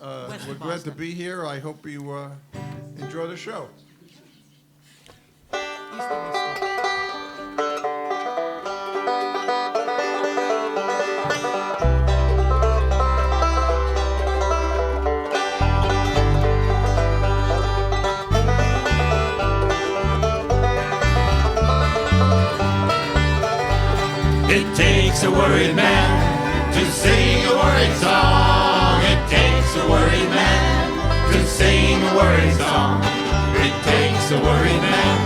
We're glad to be here. I hope you enjoy the show. It takes a worried man to sing a worried song. It takes a worried man to sing a worried song. It takes a worried man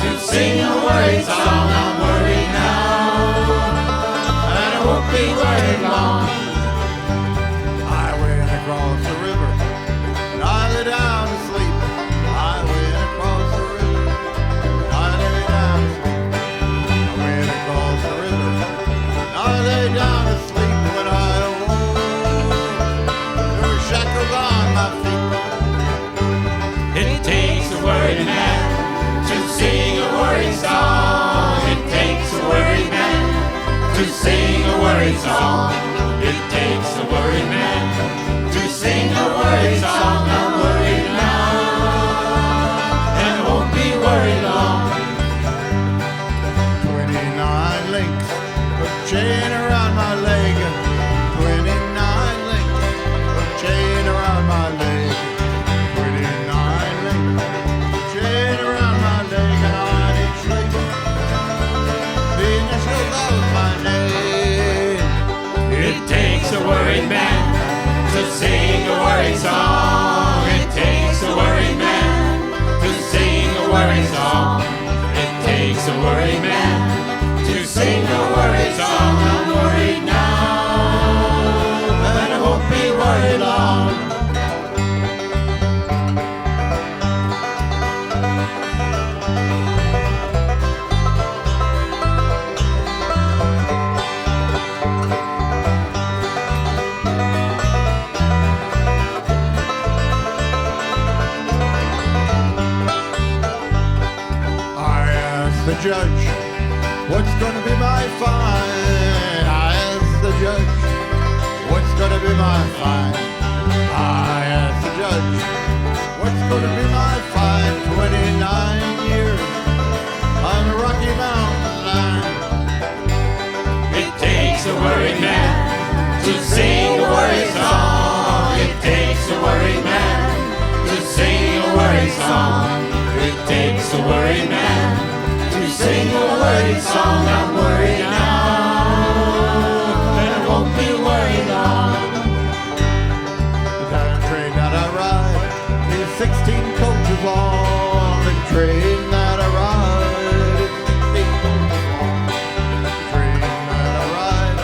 to sing a worried song. I'm worried now, and I won't be worried long. I went across the river, and I lay down to sleep. I went across the river, and I lay down to sleep. I went across the river, and I lay down to sleep. When I awoke, there were shackles on my feet. It takes a worried man to sing a worried song. It takes a worried man to sing a worried song. It takes a worried man to sing a worried song. I'm worried now, and I won't be worried long. 29 links of chain around my leg. 29 links of chain around my leg. 29 links of chain around my leg. And on each link, the initials of my name. It takes a worried man to sing a worried song. It takes a worried man to sing a worried song. It takes a worried man to sing a worried song. I'm worried now, and I won't be worried long. I asked the judge, what's gonna be my fine? I asked the judge, what's gonna be my fine? I asked the judge, what's gonna be my fine? 29 years on the Rocky Mountain line. It takes a worried man to sing a worried song. It takes a worried man to sing a worried song. It takes a worried man to sing a worried song. I'm worried now, and I won't be worried long. The time train that I ride is 16 coaches long. The train that I ride is 16 coaches long. The train that I ride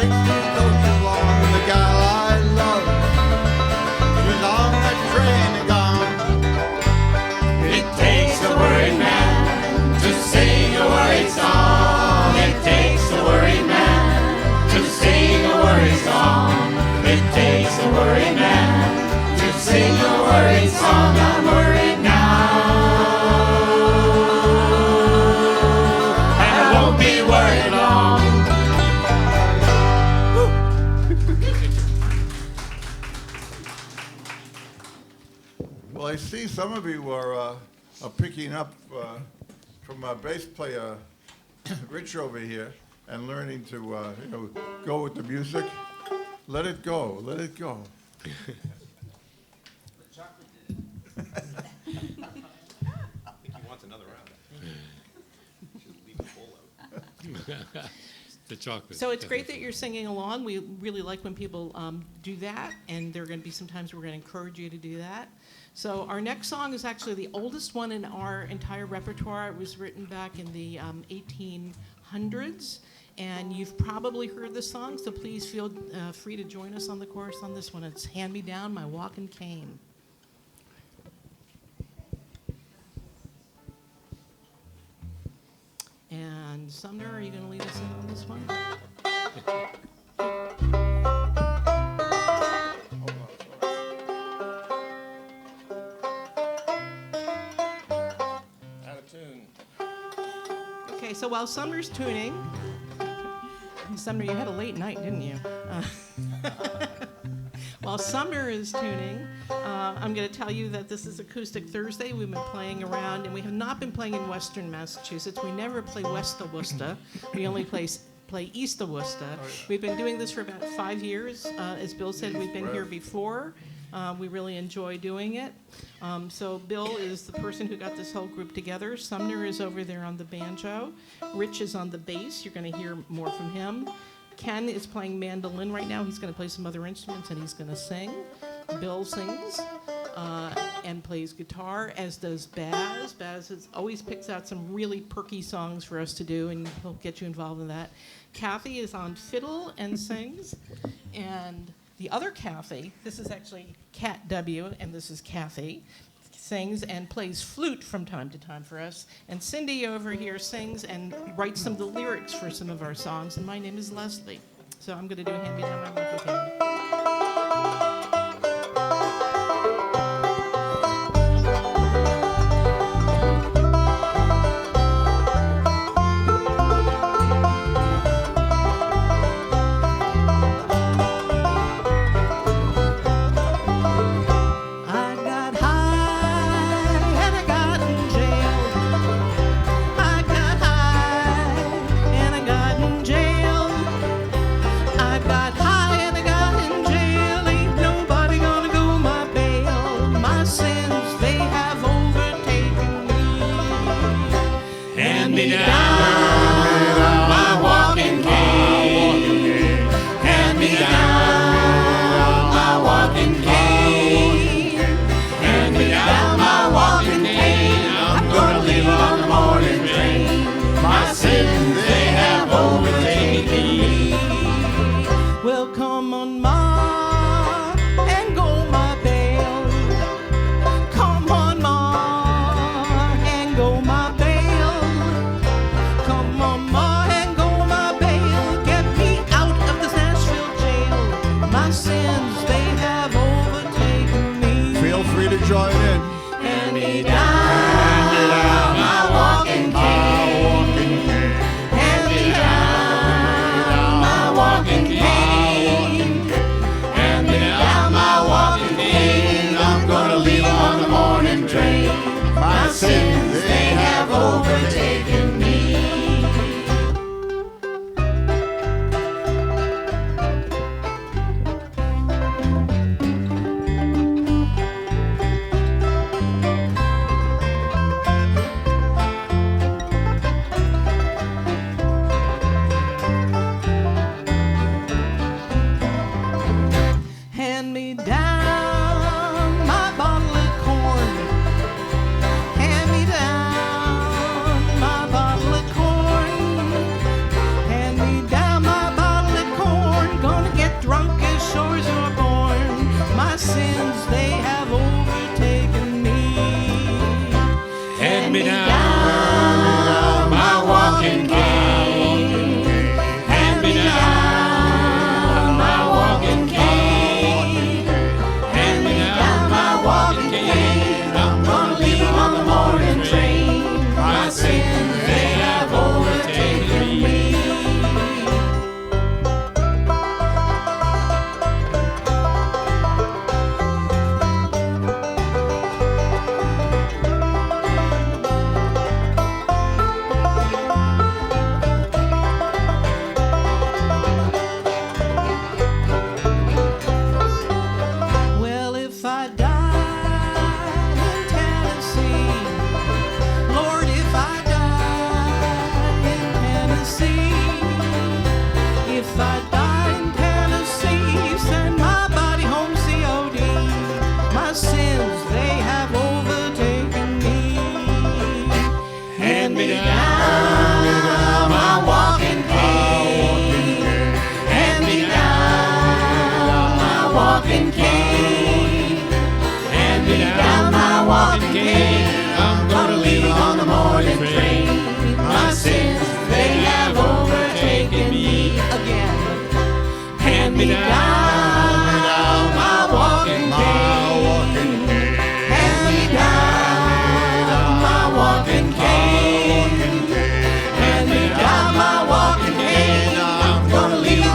is 16 coaches long. And the gal I love, she's on that train and gone. It takes a worried man to sing a worried song. It takes a worried man to sing a worried song. It takes a worried man to sing a worried song. I'm worried now, and I won't be worried long. Well, I see some of you are picking up from our bass player, Rich over here, and learning to go with the music. Let it go, let it go. I think he wants another round. Should leave the bowl out. The chocolate. So it's great that you're singing along. We really like when people do that, and there are going to be some times we're going to encourage you to do that. So our next song is actually the oldest one in our entire repertoire. It was written back in the 1800s, and you've probably heard the song, so please feel free to join us on the chorus on this one. It's Hand Me Down My Walking Cane. And Sumner, are you going to lead us in on this one? Out of tune. Okay, so while Sumner's tuning, Sumner, you had a late night, didn't you? While Sumner is tuning, I'm going to tell you that this is Acoustic Thursday. We've been playing around, and we have not been playing in Western Massachusetts. We never play west of Worcester. We only play east of Worcester. We've been doing this for about 5 years. As Bill said, we've been here before. We really enjoy doing it. So Bill is the person who got this whole group together. Sumner is over there on the banjo. Rich is on the bass. You're going to hear more from him. Ken is playing mandolin right now. He's going to play some other instruments, and he's going to sing. Bill sings and plays guitar, as does Baz. Baz always picks out some really perky songs for us to do, and he'll get you involved in that. Kathy is on fiddle and sings. And the other Kathy, this is actually Kat W., and this is Kathy, sings and plays flute from time to time for us. And Cindy over here sings and writes some of the lyrics for some of our songs. And my name is Leslie. So I'm going to do Hand Me Down My Walking Cane.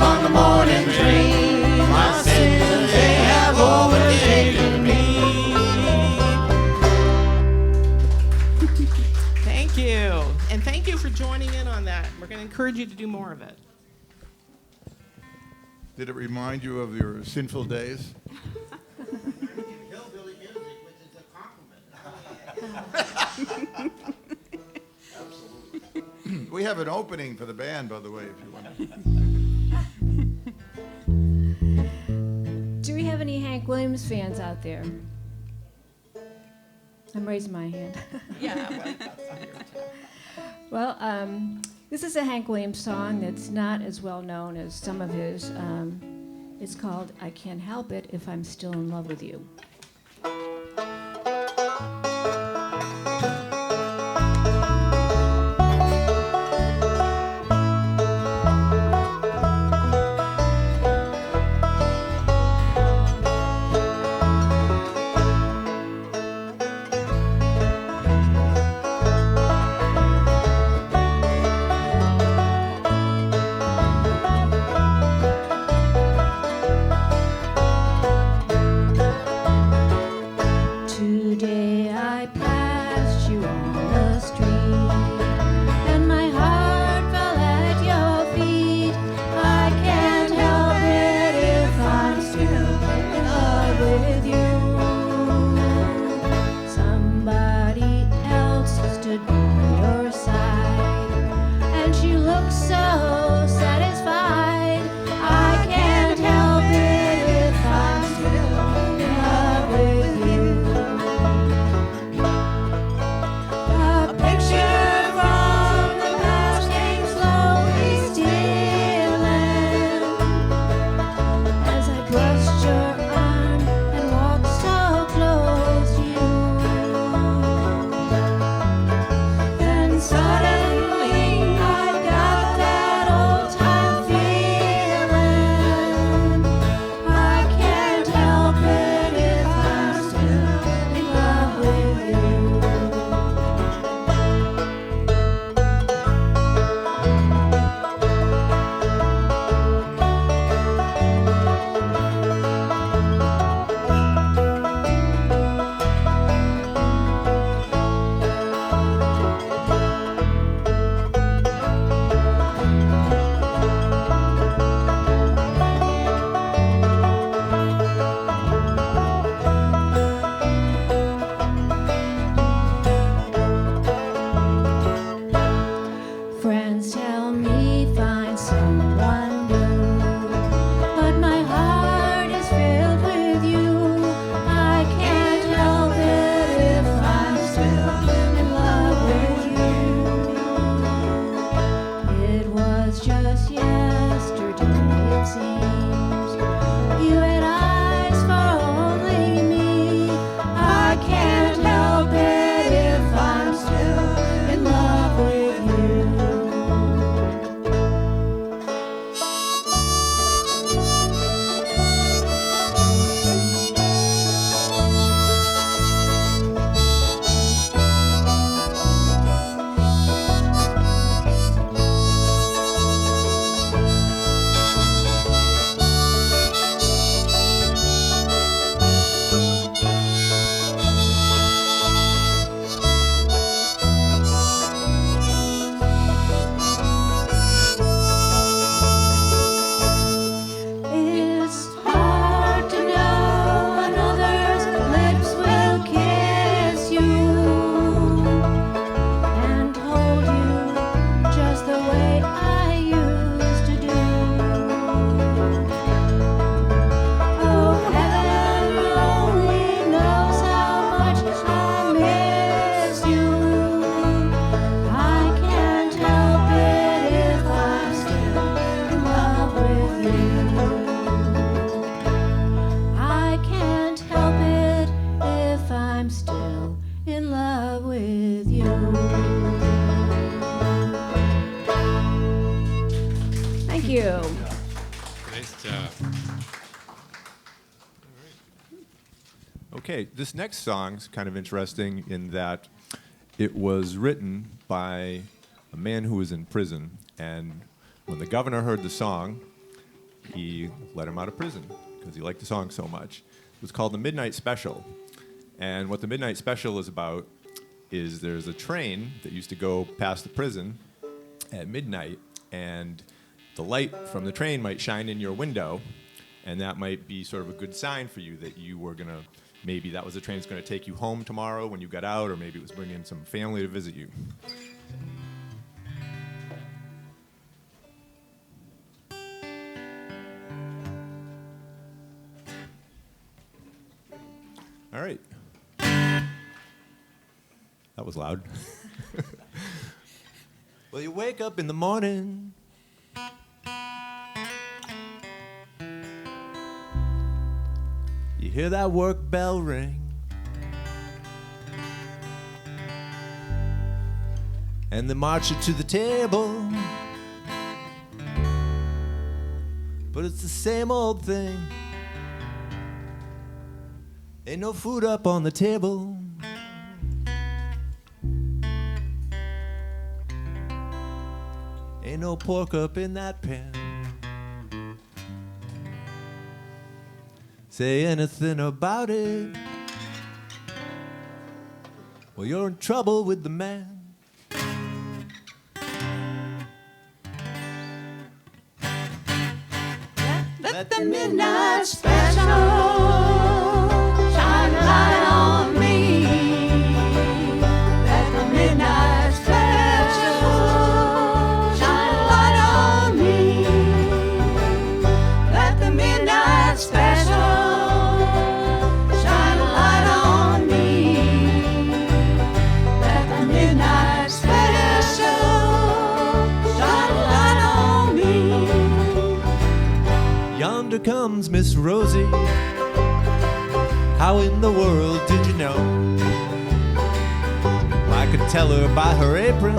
Morning train, my sins they have encourage you to do more of it. Did it remind you of your sinful days? Hillbilly music, which is a compliment. Absolutely. We have an opening for the band, by the way, if you want to. Do we have any Hank Williams fans out there? I'm raising my hand. Yeah. Well, this is a Hank Williams song that's not as well known as some of his. It's called I Can't Help It If I'm Still in Love with You. Okay, this next song's kind of interesting in that it was written by a man who was in prison, and when the governor heard the song, he let him out of prison because he liked the song so much. It was called the Midnight Special, and what the Midnight Special is about is there's a train that used to go past the prison at midnight, and the light from the train might shine in your window, and that might be sort of a good sign for you that you were gonna, maybe that was the train that's gonna take you home tomorrow when you got out, or maybe it was bringing some family to visit you. All right. That was loud. Well, you wake up in the morning. You hear that work bell ring. And they march you to the table. But it's the same old thing. Ain't no food up on the table. Ain't no pork up in that pan. Say anything about it, well, you're in trouble with the man. Let the midnight special shine a light on me. Let the midnight special shine a light on me. Let the midnight special shine a light on me. Let the midnight special shine a light on me. Yonder comes Miss Rosie. How in the world did you know? I could tell her by her apron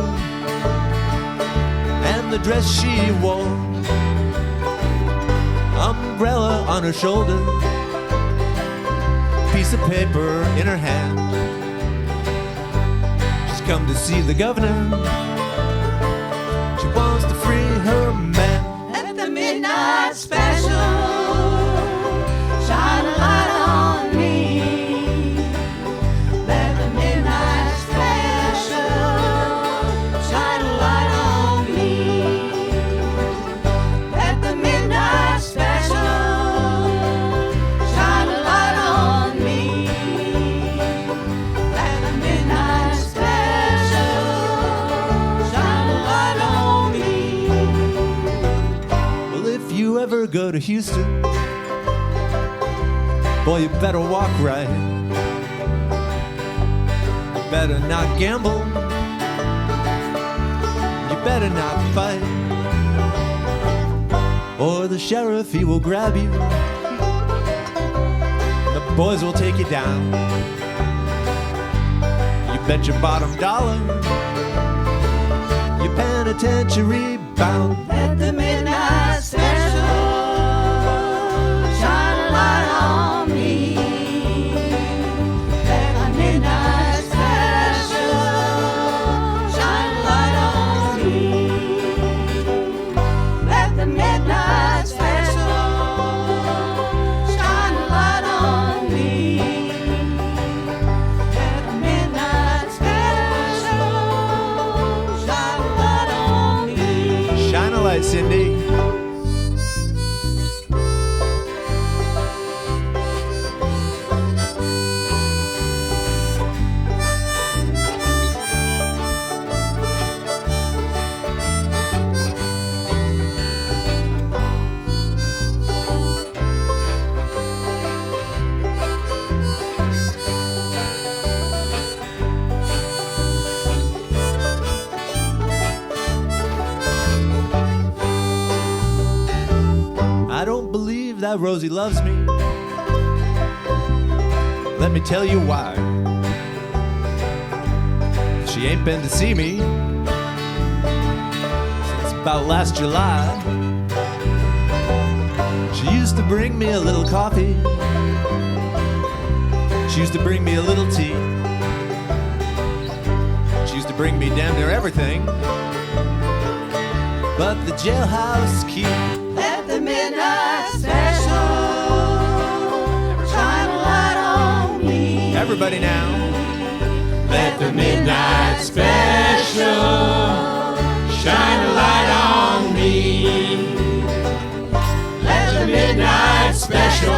and the dress she wore. Umbrella on her shoulder, piece of paper in her hand. She's come to see the governor. She wants to free her man. Let the midnight special shine a light on me. Let the midnight special shine a light on me. Let the midnight special shine a light on me. Let the midnight special shine a light on me. Well, if you ever go to Houston, boy, you better walk right. You better not gamble. You better not fight. Or the sheriff, he will grab you. The boys will take you down. You bet your bottom dollar you're penitentiary bound. Let the midnight special shine a light on me. Let the midnight special shine a light on me. Let the midnight special shine a light on me. Let the midnight special shine a light on me. Shine a light, Cindy. I don't believe that Rosie loves me. Let me tell you why. She ain't been to see me since about last July. She used to bring me a little coffee. She used to bring me a little tea. She used to bring me damn near everything but the jailhouse key. Let the midnight special shine a light on me. Everybody now. Let the midnight special shine a light on midnight special.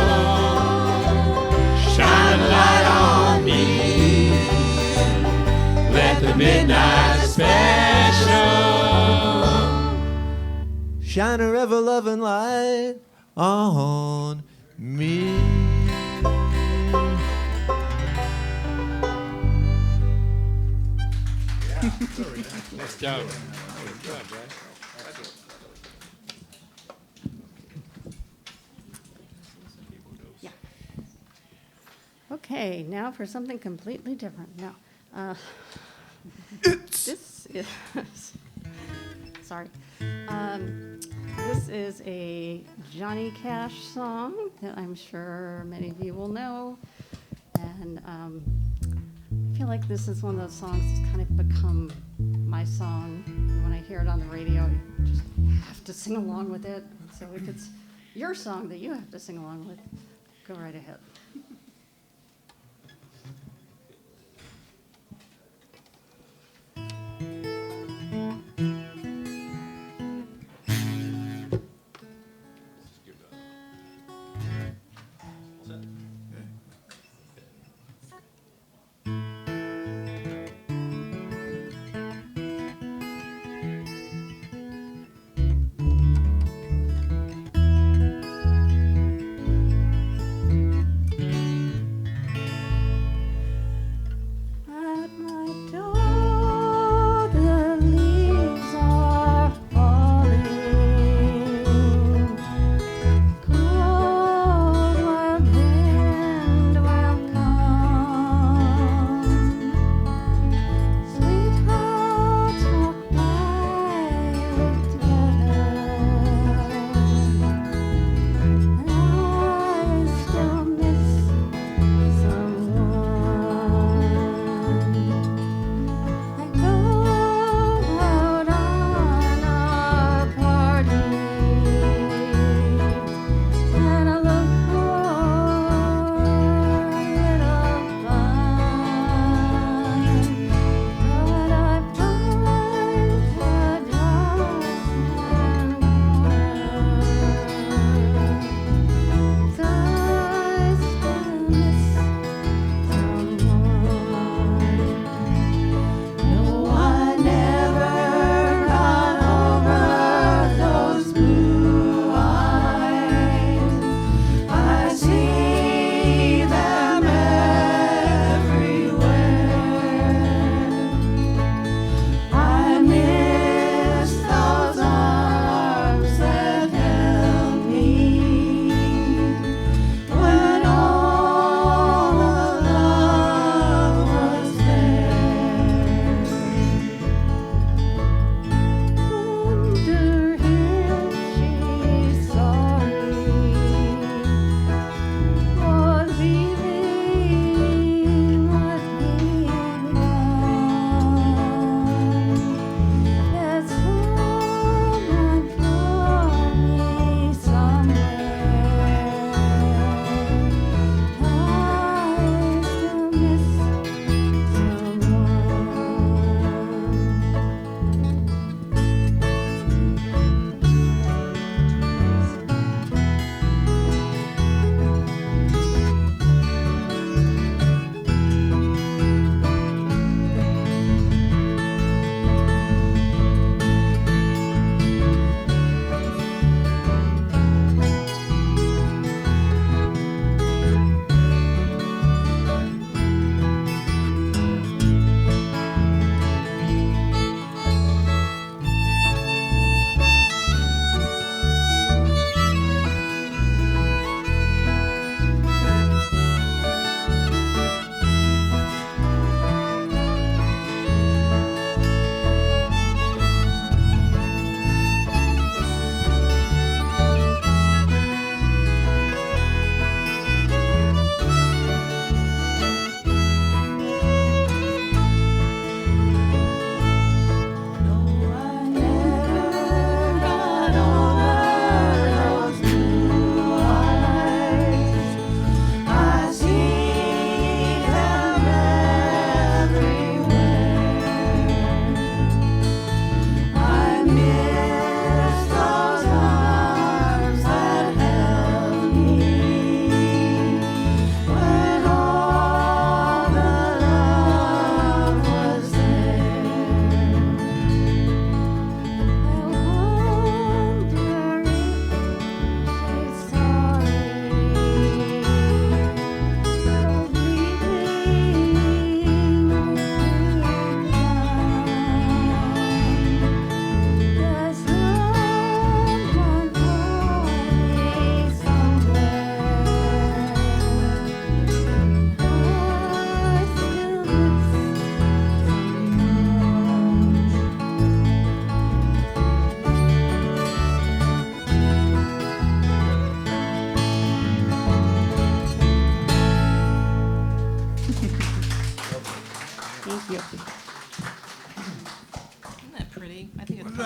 Shine a light on me. Let the midnight special Shine a ever loving light on me. Nice job. Good job, Brad. Yeah. Okay, now for something completely different. No. This is, sorry. This is a Johnny Cash song that I'm sure many of you will know. And I feel like this is one of those songs that's kind of become my song. And when I hear it on the radio, you just have to sing along with it. So if it's your song that you have to sing along with, go right ahead. At my door, the leaves are falling. Cold wild wind will come. Sweethearts walk by together, and I still miss someone. I go out on our party, and I look for a little fun, but I find the dark and warm. I still miss no, I never got over those blue eyes. I see them everywhere. I miss those arms that held me when all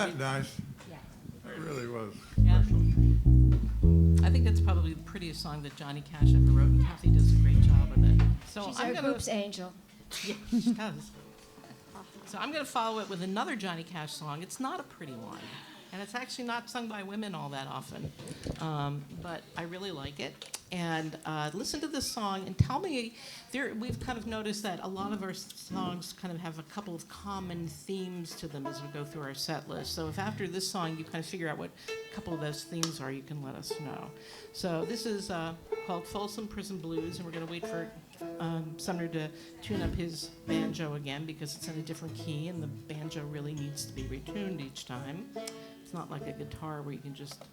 probably that nice? It really was. yeah. I think that's probably the prettiest song that Johnny Cash ever wrote, and Kathy does a great job with it. So She's I'm our gonna group's angel. yeah, she does. So I'm going to follow it with another Johnny Cash song. It's not a pretty one, and it's actually not sung by women all that often, but I really like it. And listen to this song and tell me. We've kind of noticed that a lot of our songs kind of have a couple of common themes to them as we go through our set list. So if after this song you kind of figure out what a couple of those themes are, you can let us know. So this is called Folsom Prison Blues, and we're going to wait for Sumner to tune up his banjo again because it's in a different key, and the banjo really needs to be retuned each time. It's not like a guitar where you can just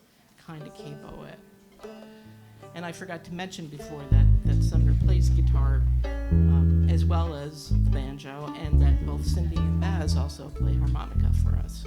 kind of capo it. And I forgot to mention before that Sumner plays guitar as well as the banjo, and that both Cindy and Baz also play harmonica for us.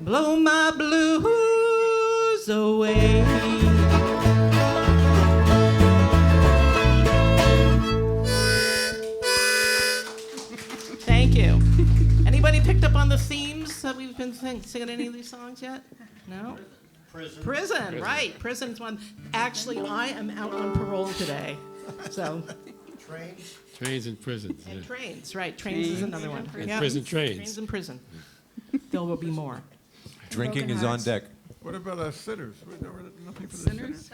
blow my blues away. Thank you. Anybody picked up on the themes that we've been singing any of these songs yet? No? Prison, right. Prison's one. Actually, I am out on parole today. So. Trains and prisons. And trains, right. Trains is another one. And Yep. prison trains. Trains and prison. There will be more. Drinking is on deck. What about us sinners? Nothing for the Sinners?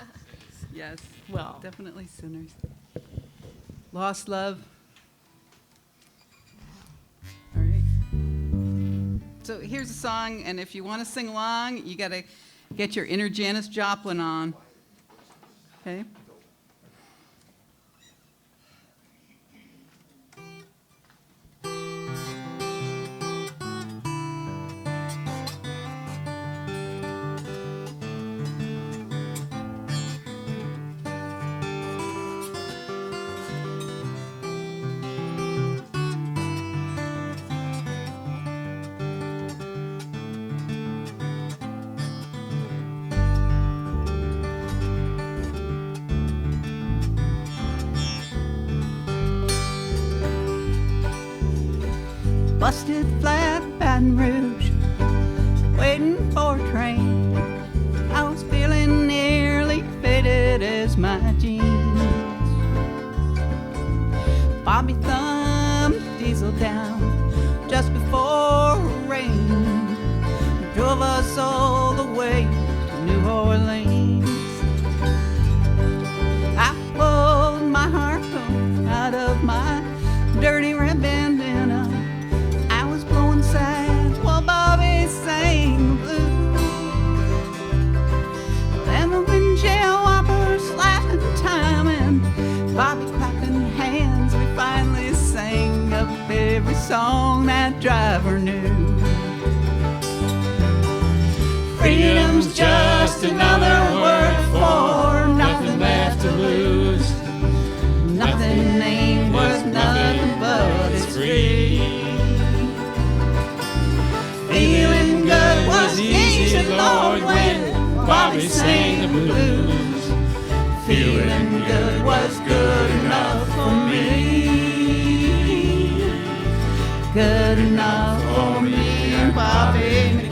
Yes, Well, definitely sinners. Lost love. All right. So here's a song, and if you want to sing along, you got to get your inner Janis Joplin on. Okay? Busted flat Baton Rouge, waiting for a train. I was feeling nearly faded as my jeans. Bobby thumbed the diesel down just before rain, drove us all the way to New Orleans. I pulled my harpoon out of my dirty red bandana. I was blowing sad while Bobby sang the blues. And the windshield wipers laughing time and Bobby clapping hands. We finally sang up every song that driver knew. Freedom's just another word for nothing left to lose. Nothing ain't worth nothing but it's free. Feeling good was easy, Lord, when Bobby sang the blues. Feeling good was good enough for me. Good enough for me and Bobby McGee.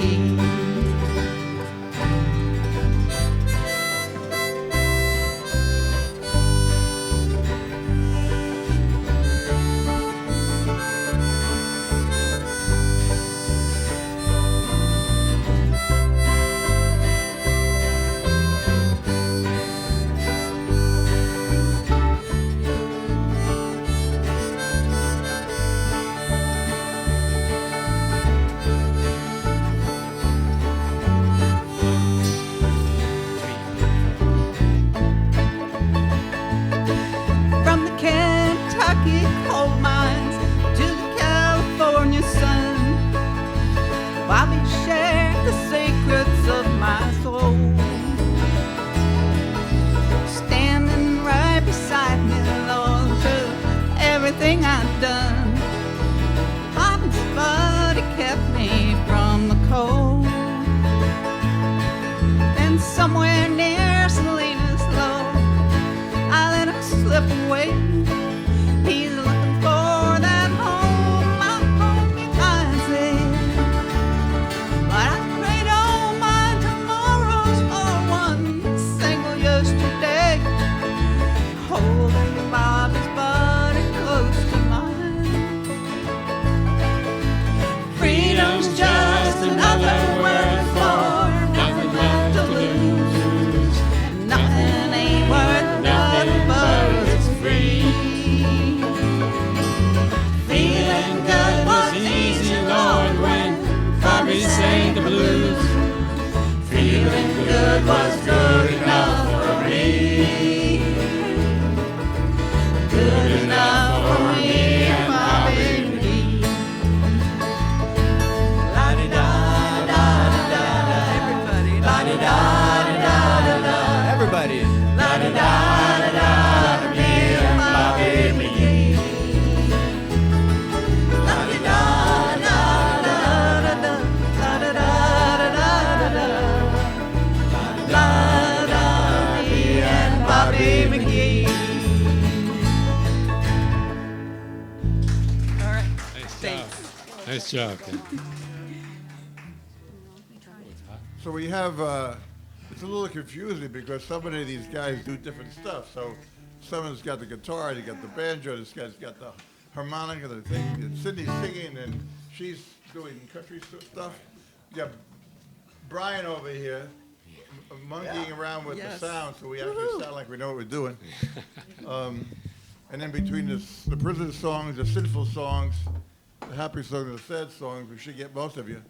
From the Kentucky coal mines to the California sun, Bobby shared the secrets of my soul. Standing right beside me, Lord, through everything I've done. Bobby's buddy kept me from the cold. Then somewhere near Salinas, Lord, I let him slip away. He's looking for that home, my home he finds there. But I prayed all my tomorrows for one single yesterday. Holding Bobby's body close to mine. Freedom's just another word for nothing left to lose. Nothing ain't worth nothing but it's free. Feeling good was easy, Lord, when Bobby sang the blues. Feeling good was good enough for me. Good enough for me and Bobby McGee. La-di-da-da-da-da, Everybody. la-di-da-da-da-da. Everybody. La-di-da-da-da, me and Bobby McGee. La-di-da-da-da-da-da, la-di-da-da-da-da-da. La-da, me and Bobby McGee. All right. Nice Thanks. job. Nice job, Ken. So we have, it's a little confusing because so many of these guys do different stuff. So someone's got the guitar, they got the banjo, this guy's got the harmonica, the thing, and Cindy's singing, and she's doing country stuff. You got Brian over here monkeying around with Yes. the sound, so we actually sound like we know what we're doing. And then between the prison songs, the sinful songs, the happy song and the sad songs. We should get most of you.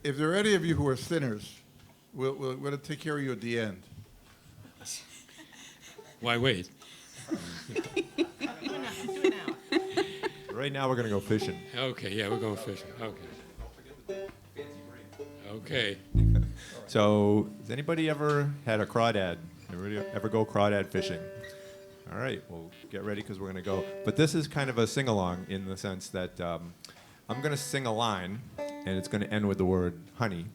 If there are any of you who are sinners, we're going to take care of you at the end. Why wait? Do it now. Right now, we're going to go fishing. Okay, yeah, we're going fishing. Okay. Okay. So, has anybody ever had a crawdad? Everybody ever go crawdad fishing? All right, well, get ready because we're going to go. But this is kind of a sing-along in the sense that I'm going to sing a line, and it's going to end with the word honey.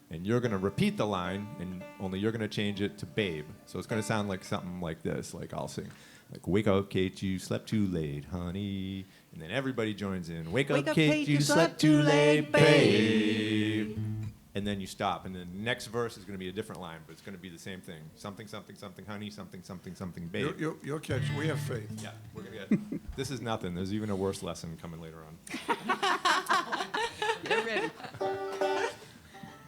And you're going to repeat the line, and only you're going to change it to babe. So it's going to sound like something like this, like I'll sing. Like, wake up, Kate, you slept too late, honey. And then everybody joins in. Wake up, Kate, you slept too late, babe. And then you stop. And then the next verse is going to be a different line, but it's going to be the same thing. Something, something, something, honey, something, something, something, babe. You'll catch it. We have faith. Yeah, we're going to get. This is nothing. There's even a worse lesson coming later on. Get ready.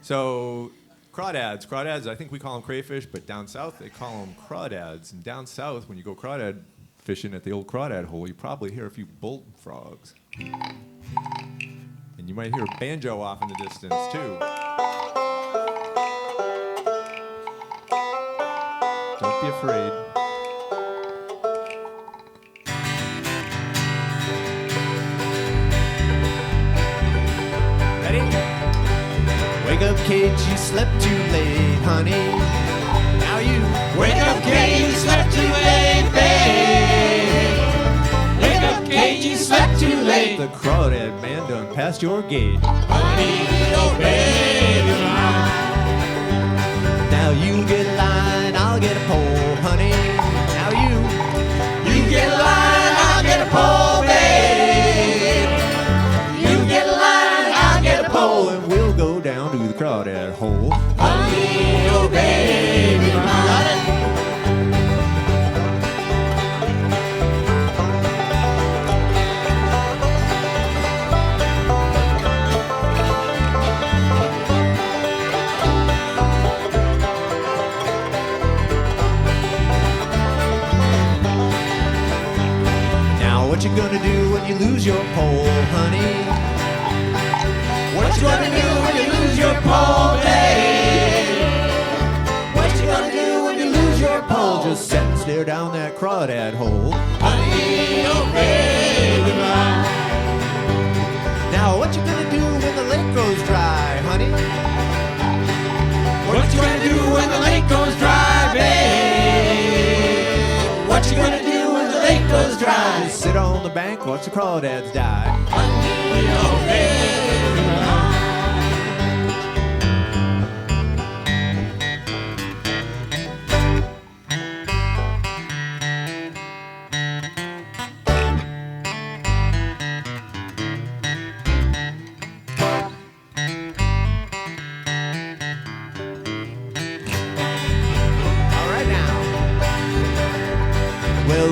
So, crawdads, I think we call them crayfish, but down south they call them crawdads. And down south, when you go crawdad fishing at the old crawdad hole, you probably hear a few bullfrogs. And you might hear a banjo off in the distance, too. Don't be afraid. Wake up, Kate, you slept too late, honey. Now you Wake up, Kate, you slept too late, babe. Wake up, Kate, you slept too late. the crawdad man done past your gate. Honey, oh baby mine. Now you get a line, I'll get a pole, honey. Now You get a line, I'll get a pole, babe. You get a line, I'll get a pole. and we'll go down to the crawdad hole. Honey, oh baby mine. What you gonna do when you lose your pole, honey? What you gonna do when you lose your pole, babe? What you gonna do when you lose your pole? Just sit and stare down that crawdad hole. Honey, oh baby mine. Now what you gonna do when the lake goes dry, honey? What you gonna do when the lake goes dry, babe? What you gonna do when the lake goes dry? Just sit on the bank, watch the crawdads die. Honey, oh baby mine.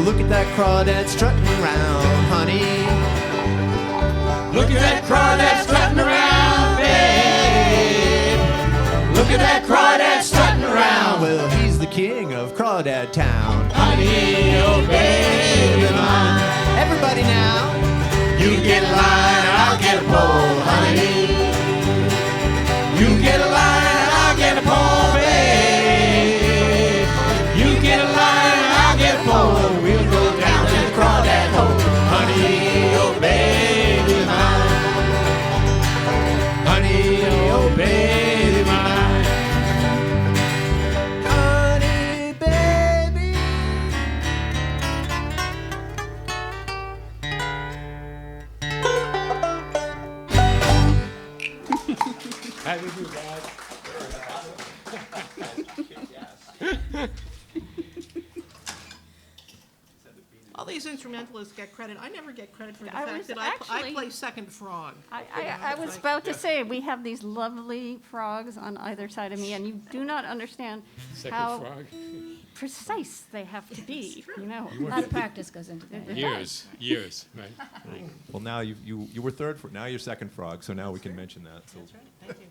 Look at that crawdad strutting around, honey. Look at that crawdad strutting around, babe. Look at that crawdad strutting around. Well, he's the king of Crawdad Town. Honey, oh baby mine. Everybody now. You get a line, I'll get a pole, honey. You get a line, I'll get a pole, babe. You get a line, I'll get a pole. We'll go down to the crawdad hole. Honey, oh baby mine. Honey, oh baby mine. Honey, baby. How do you do, guys? All these instrumentalists get credit. I never get credit for the I fact was that I actually- play second frog. I was about to say, we have these lovely frogs on either side of me, and you do not understand Second how frog. precise they have to be, you know. A lot of practice goes into that. Years, right? Well, now you were third. Now you're second frog. So now we can mention that. So That's right. Thank you.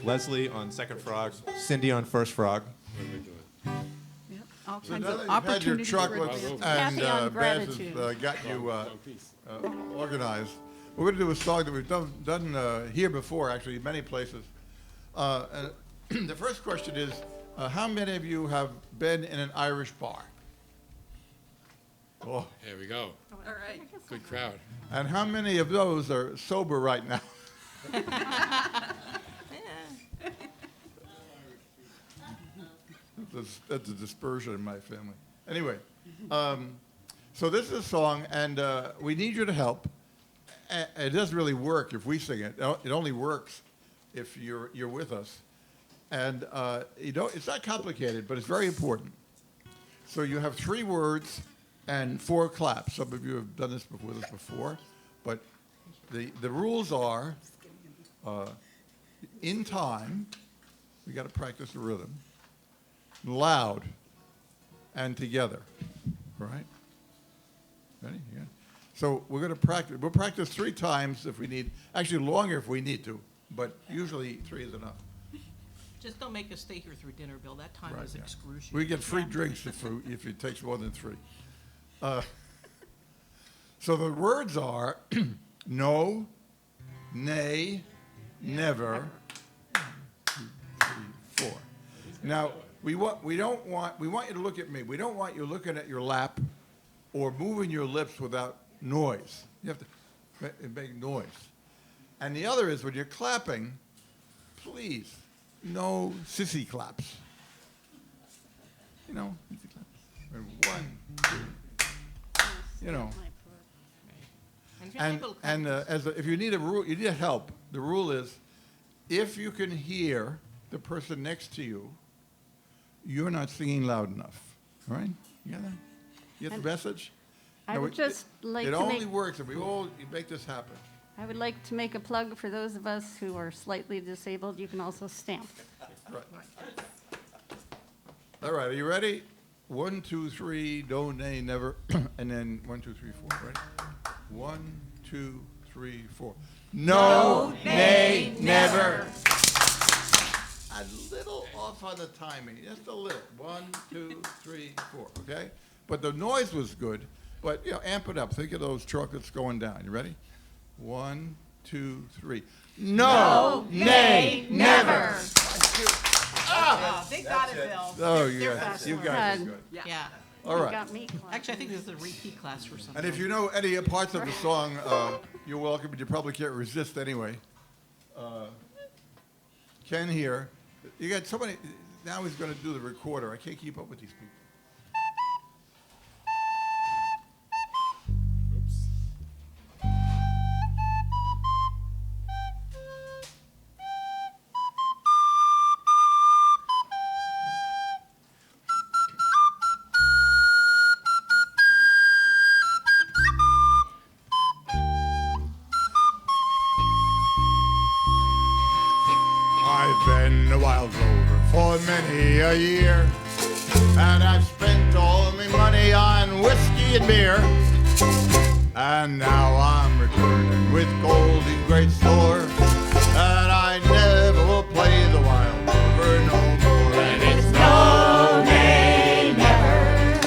Leslie on second frog, Cindy on first frog. What are we doing? all So kinds now of that you've had your opportunities for chocolates advancement. and Happy on Baz has gratitude. got you organized, we're going to do a song that we've done here before, actually, in many places. And the first question is, how many of you have been in an Irish bar? Oh. Here we go. All right. Good crowd. And how many of those are sober right now? That's a dispersion in my family. Anyway, so this is a song, and we need you to help. It doesn't really work if we sing it. It only works if you're with us. And it's not complicated, but it's very important. So you have 3 words and 4 claps. Some of you have done this with us before, but the rules are in time. We got to practice the rhythm. Loud and together. Right? Ready? Yeah. So we're going to practice. We'll practice 3 times if we need. Actually, longer if we need to, but usually 3 is enough. Just don't make us stay here through dinner, Bill. That time Right, is yeah. excruciating. We get free drinks if it takes more than 3. So the words are no, nay, never, 1, 2, 3, 4. Now we want you to look at me. We don't want you looking at your lap or moving your lips without noise. You have to make noise. And the other is when you're clapping, please, no sissy claps. You know, sissy claps. 1, 2. You know. And if you're able to If you need a rule, you need help. The rule is, if you can hear the person next to you, you're not singing loud enough. All right? You get that? You get the message? I No, would just like it to only make, works if we all make this happen. I would like to make a plug for those of us who are slightly disabled. You can also stamp. Right. All right, are you ready? 1, 2, 3, no, nay, never, and then 1, 2, 3, 4. Ready? 1, 2, 3, 4. No, nay, never. A little off on the timing, just a little. 1, 2, 3, 4. Okay, but the noise was good. But amp it up. Think of those chocolates going down. You ready? 1, 2, 3. No, nay, never. they got it, Bill. Oh, They're yeah, fast you learners. guys are good. Yeah. All You right. got me. Actually, I think this is a repeat class for something. And if you know any parts of the song, you're welcome, but you probably can't resist anyway. Ken here. You got somebody, now he's going to do the recorder. I can't keep up with these people. I've been a wild rover for many a year, and I've spent all my money on whiskey and beer. And now I'm returning with gold in great store, and I never will play the wild rover no more. And it's no, nay, never,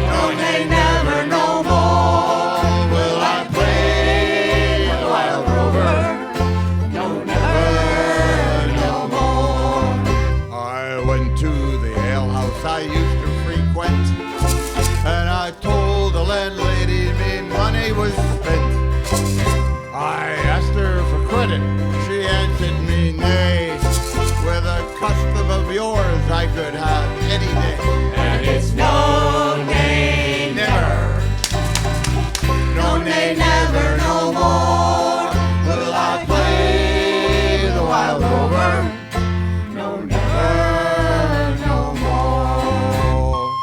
no, nay, never, no more will I play the wild rover. No, never, no more. I went to the alehouse I used to frequent, and I told the landlady me money was spent. I asked her for credit, she answered me nay. With a custom of yours I could have any day. And it's no, nay, never, no, nay, never, no more will I play the wild rover. No, never, no more.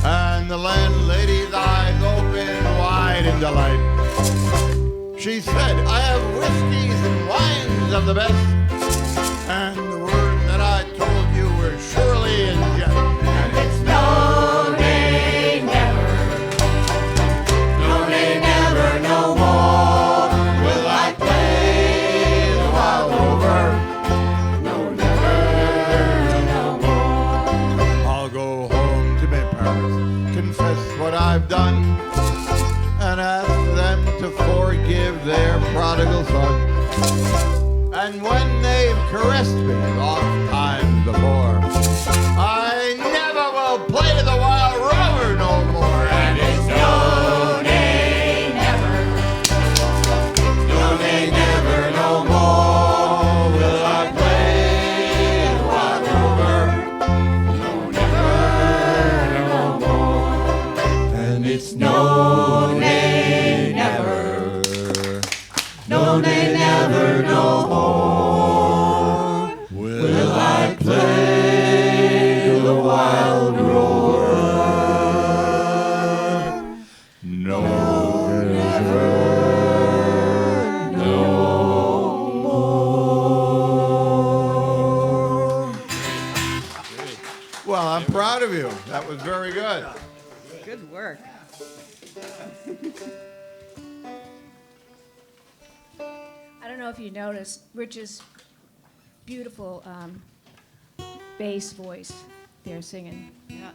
And the landlady's eyes opened wide in delight. She said, I have whiskeys and wines of the best, and the words that I told you were surely in jest. And it's no, nay, never. No, nay, never, no more will I play the wild rover. No, never, no more. I'll go home to my parents, confess what I've done, and ask them to forgive their prodigal son. And when they've caressed me oft times before, I never will play the wild rover no more. And it's no, nay, never. No, nay, never, no more will I play the wild rover. No, never, no more. And it's no, nay, never. No, nay, never, no more will I play the wild rover. No, never, no more. Well, I'm proud of you. That was very good. Good work. I don't know if you noticed Rich's beautiful bass voice there singing. Yeah.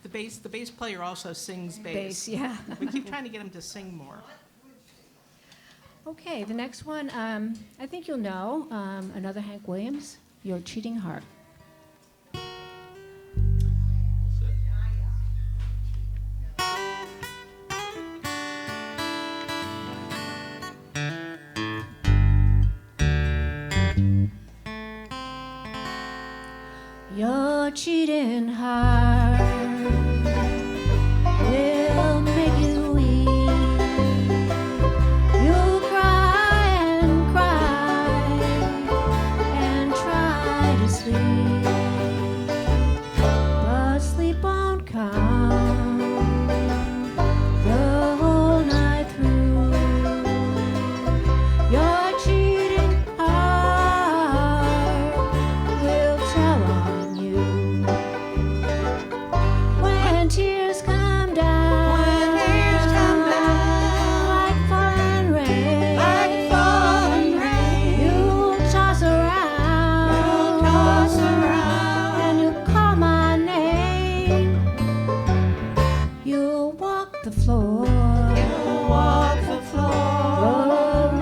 The bass player also sings bass. Bass, yeah. We keep trying to get him to sing more. Okay, the next one, I think you'll know, another Hank Williams, Your Cheating Heart. Your cheating heart will make you weep. You'll cry and try to sleep, but sleep won't come the whole night through. Your cheating heart will tell on you when tears come down, like falling rain, you'll toss around, and you'll call my name. You'll walk the floor, the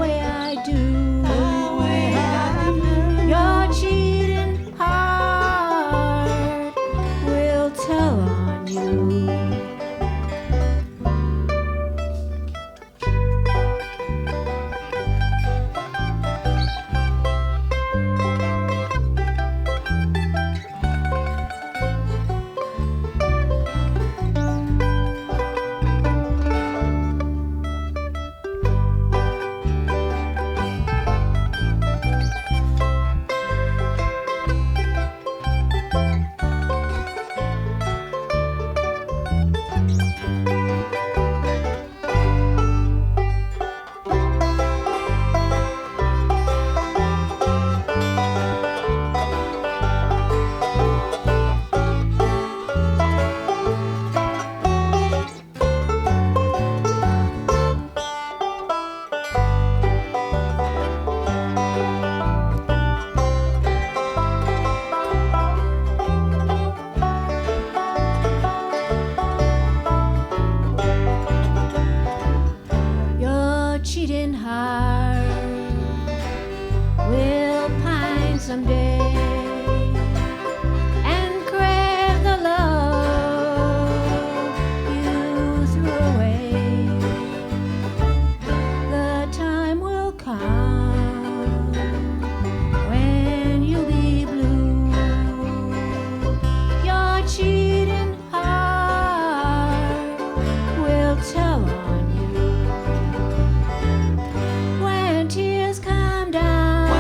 way I do. Your cheating heart will tell on you. Your cheating heart will pine someday and crave the love you threw away. The time will come when you'll be blue. Your cheating heart will tell on you. When tears come down,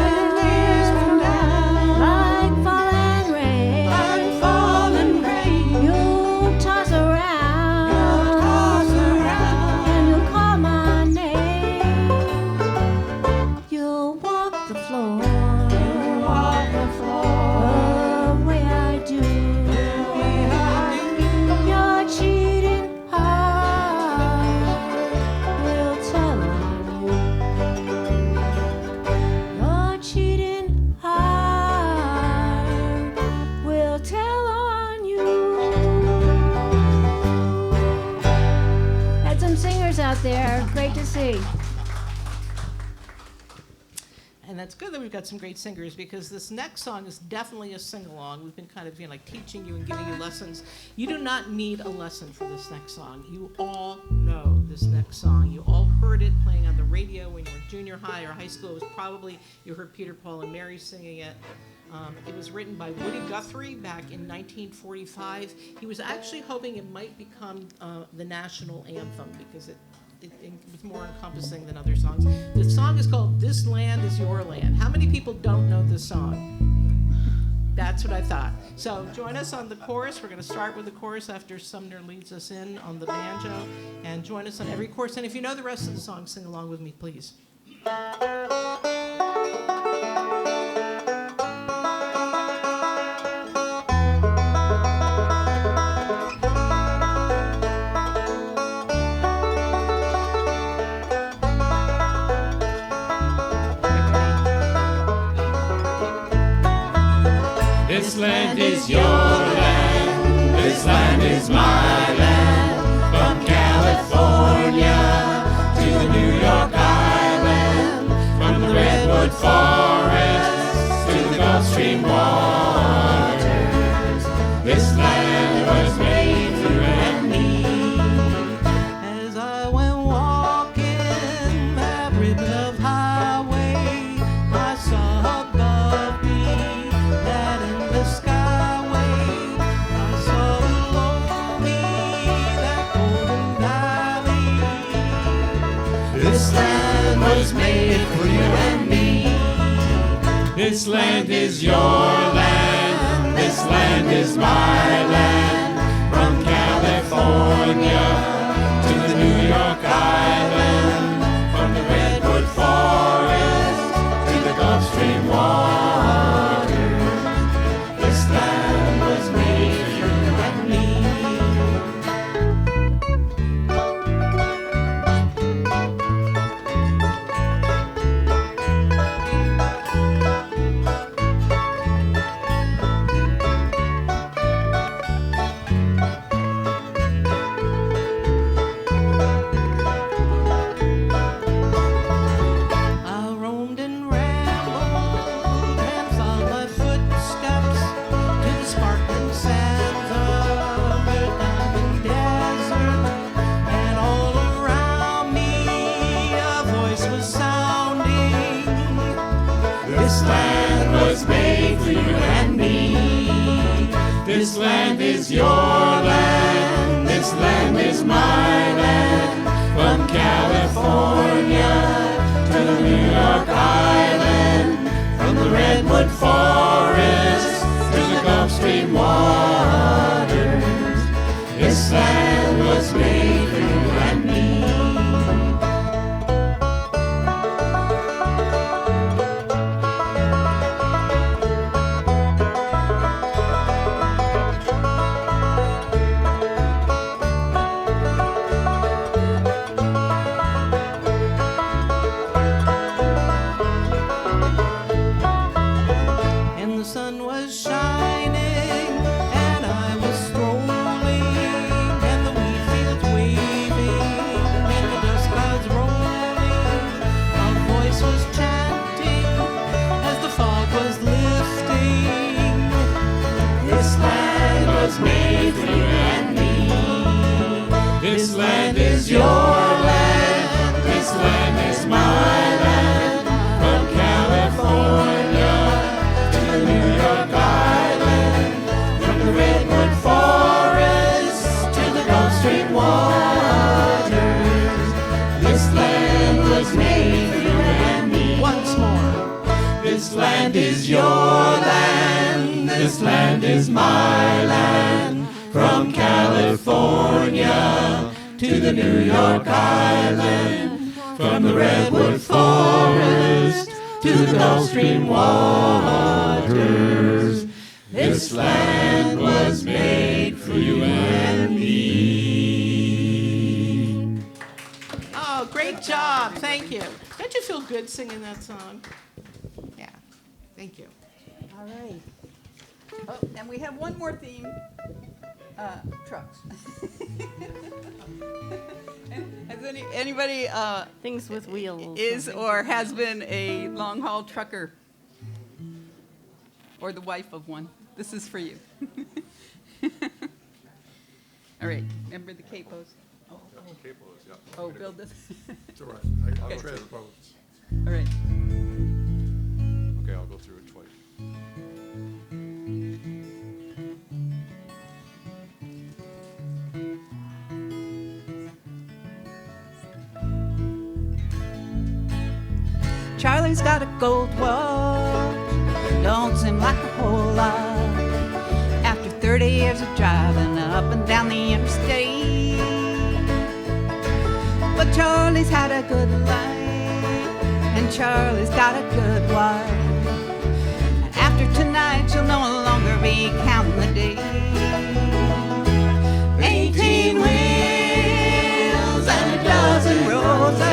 there. Great to see. And that's good that we've got some great singers, because this next song is definitely a sing-along. We've been kind of like teaching you and giving you lessons. You do not need a lesson for this next song. You all know this next song. You all heard it playing on the radio when you were in junior high or high school. It was probably, you heard Peter, Paul, and Mary singing it. It was written by Woody Guthrie back in 1945. He was actually hoping it might become the national anthem, because it was more encompassing than other songs. The song is called This Land Is Your Land. How many people don't know this song? That's what I thought. So join us on the chorus. We're going to start with the chorus after Sumner leads us in on the banjo. And join us on every chorus. And if you know the rest of the song, sing along with me, please. This land is your land, this land is my land, from California to the New York Island, from the Redwood Forest to the Gulf Stream waters. This land was made for you and me. As I went walking that ribbon of highway, I saw above me that endless skyway. I saw below me that golden valley. This land was made for you and me. This land is your land, this land is my land, from California to the New York Island, from the Redwood Forest to the Gulf Stream waters. This land was made for you and me. I roamed and rambled and followed my footsteps to the sparkling sands of the diamond desert. And all around me a voice was sounding. This land was made for you and me. This land is your land, this land is my land, from California to the New York Island, from the Redwood Forest to the Gulf Stream waters. This land was made for you and me. And the sun was shining, and I was strolling, and the wheat fields waving, and the dust clouds rolling. A voice was chanting as the fog was lifting. This land was made for you and me. This land is your land, this land is my land, from California to the New York Island, from the Redwood Forest to the Gulf Stream waters. This land was made for you and me. Once more. This land is your land, this land is my land, from California to the New York Island, from the Redwood Forest to the Gulf Stream waters. This land was made for you and me. Oh, great job. Thank you. Don't you feel good singing that song? Yeah. Thank you. All right. Oh, and we have one more theme. Trucks. Has anybody Things with wheels. is or has been a long haul trucker or the wife of one? This is for you. All right, remember the capos? Oh, Bill does. It's all right. I'll transpose. All right. Okay, I'll go through it twice. Charlie's got a gold watch, don't seem like a whole lot. After 30 years of driving up and down the interstate, but Charlie's had a good life, and Charlie's got a good wife. And after tonight, she'll no longer be counting the days. 18 wheels and a dozen roses,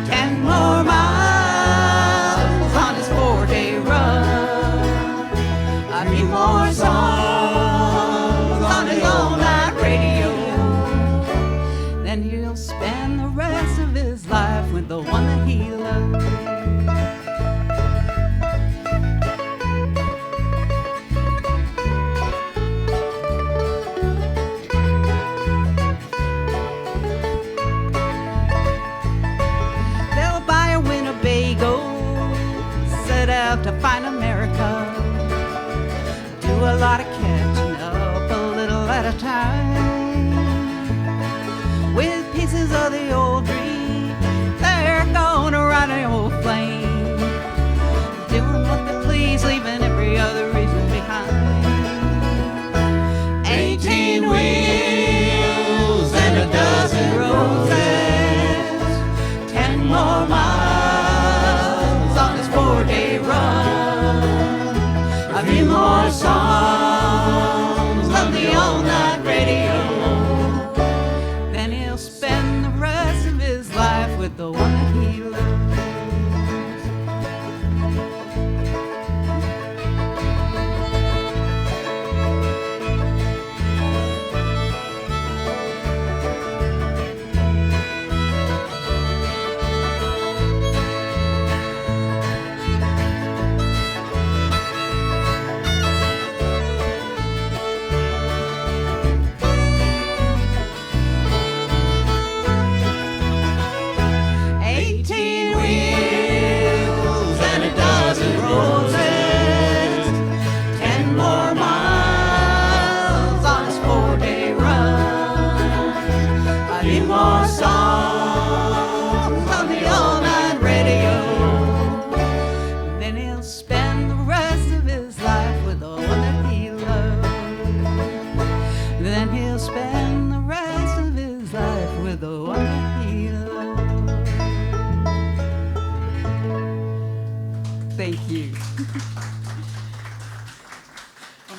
10 more miles on his 4-day run, a few more songs on his all-night radio. Then he'll spend the rest of his life with the one that he loves. They'll buy a Winnebago, set out to find America, do a lot of catching up a little at a time. With pieces of the old dream, they're gonna ride an old flame, doing what they please, leaving every other reason behind. 18 wheels and a dozen roses, 10 more miles on his 4-day run, a few more songs on the all-night radio. Then he'll spend the rest of his life with the one that he loves.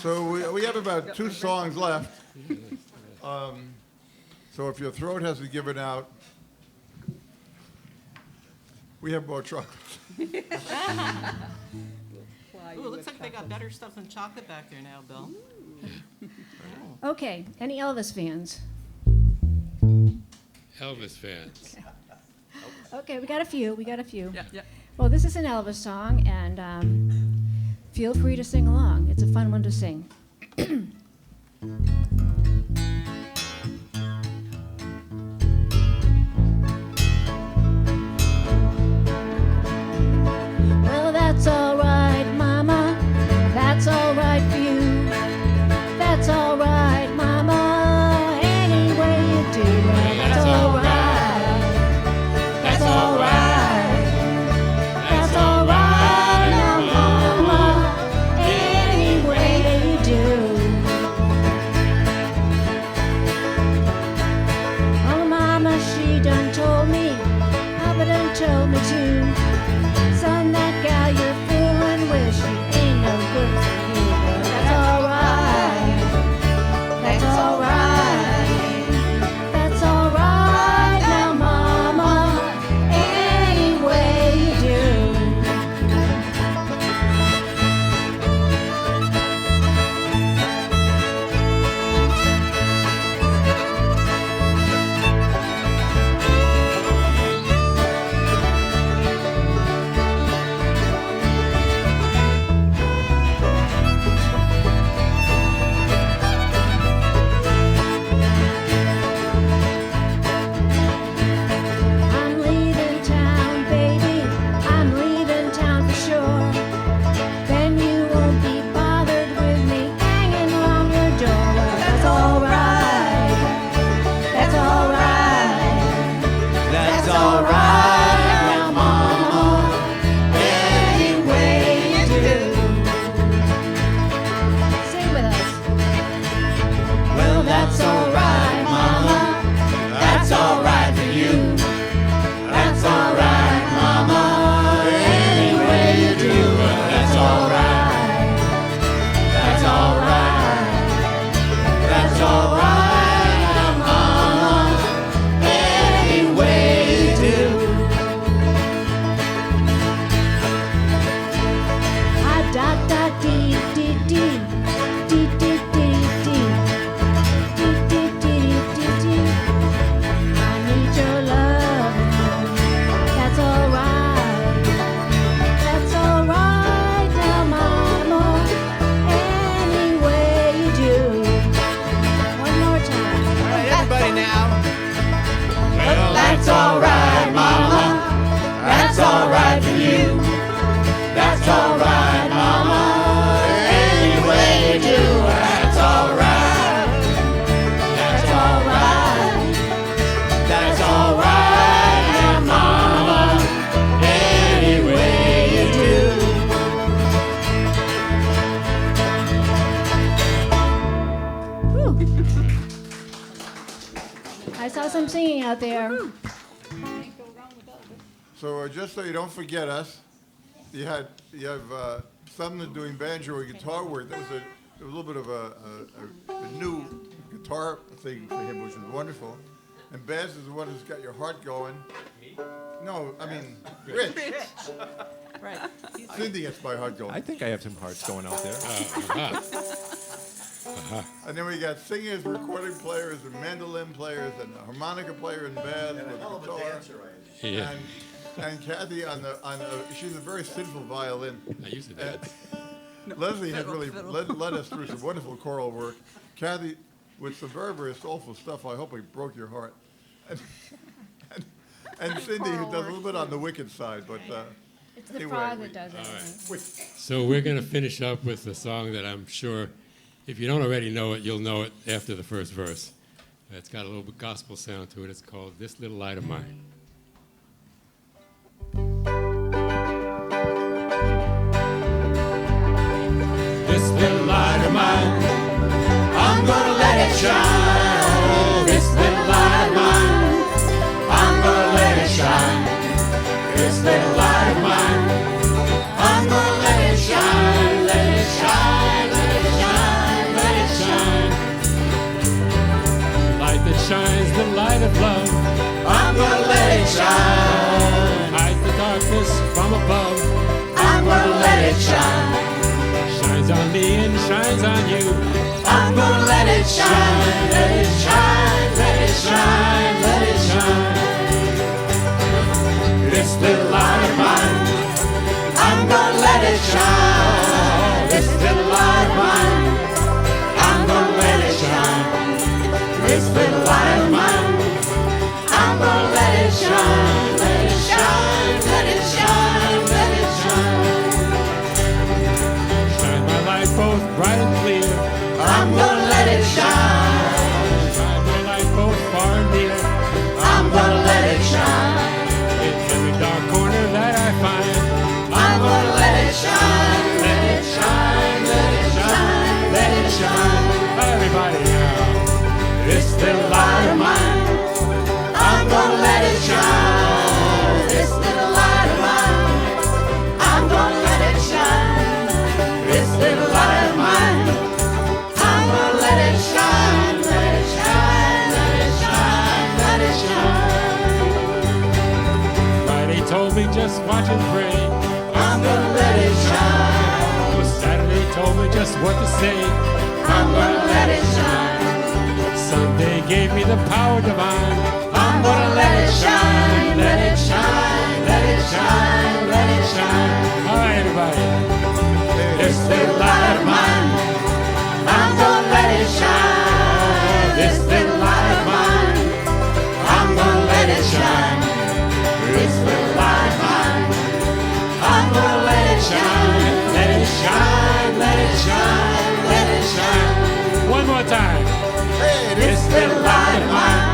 So we have about 2 songs left. So if your throat hasn't given out, we have more chocolates. Ooh, it looks like they got better stuff than chocolate back there now, Bill. Okay, any Elvis fans? Elvis fans. Okay, we got a few. Yeah, yeah. Well, this is an Elvis song, and feel free to sing along. It's a fun one to sing. Well, that's all right, Mama. That's all right for you. That's all right, Mama. Any way you do it, that's all right. That's all right. That's all right, now, Mama. Any way you do. out there. So just so you don't forget us, you have Sumner doing banjo or guitar work. That was a little bit of a new guitar thing for him, which was wonderful. And Baz is the one who's got your heart going. No, I mean Rich. Right. Cindy gets my heart going. I think I have some hearts going out there. And then we got singers, recording players, and mandolin players, and a harmonica player and Baz with guitar. Yeah. And Kathy she's a very sinful violin. I used to that. Leslie has fiddle, really fiddle. led us through some wonderful choral work. Kathy, with some very, very soulful stuff, I hope it broke your heart. And Cindy, who does a little bit on the wicked side, but It's the anyway, frog that does it. So we're going to finish up with a song that I'm sure, if you don't already know it, you'll know it after the first verse. It's got a little bit gospel sound to it. It's called This Little Light of Mine. This little light of mine, I'm gonna let it shine. Oh, this little light of mine, I'm gonna let it shine. This little light of mine, I'm gonna let it shine, let it shine, let it shine, let it shine. Light that shines, the light of love, I'm gonna let it shine. Hides the darkness from above, I'm gonna let it shine. Shines on me and shines on you, I'm gonna let it shine, let it shine, let it shine, let it shine. This little light of mine, I'm gonna let it shine. This little light of mine, I'm gonna let it shine. This little light of mine, I'm gonna let it shine. Let it shine, let it shine, let it shine. Shine my light both bright and clear, I'm gonna let it shine. Shine my light both far and near, I'm gonna let it shine. In every dark corner that I find, I'm gonna let it shine, let it shine, let it shine, let it shine. Everybody now. This little light of mine, I'm gonna let it shine. This little light of mine, I'm gonna let it shine. This little light of mine, I'm gonna let it shine, let it shine, let it shine, let it shine. Friday told me just watch and pray, I'm gonna let it shine. Oh, Saturday told me just what to say, I'm gonna let it shine. Sunday gave me the power divine, I'm gonna let it shine, let it shine, let it shine, let it shine. All right, everybody. This little light of mine, I'm gonna let it shine. This little light of mine, I'm gonna let it shine. This little light of mine, I'm gonna let it shine. Let it shine, let it shine, let it shine. One more time. hey, This little light of mine,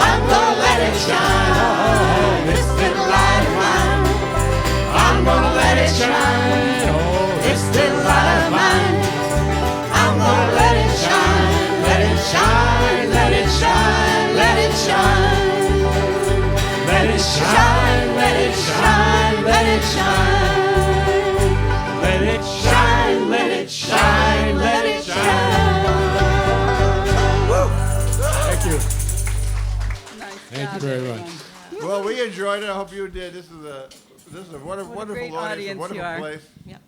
I'm gonna let it shine. Oh, this little light of mine, I'm gonna let it shine. Oh, this little light of mine, I'm gonna let it shine. Let it shine, let it shine, let it shine. Let it shine, let it shine, let it shine. Let it shine, let it shine, let it shine. Thank you. Thank you very much. well, we enjoyed it. I hope you did. This is a wonderful, What a great wonderful audience, a audience you wonderful are. place. Yep.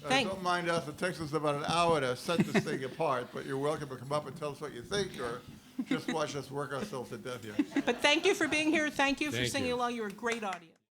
Thank- Don't mind us. It takes us about an hour to set this thing apart, but you're welcome to come up and tell us what you think, or just watch us work ourselves to death here. But thank you for being here. Thank you for Thank singing you. along. You're a great audience.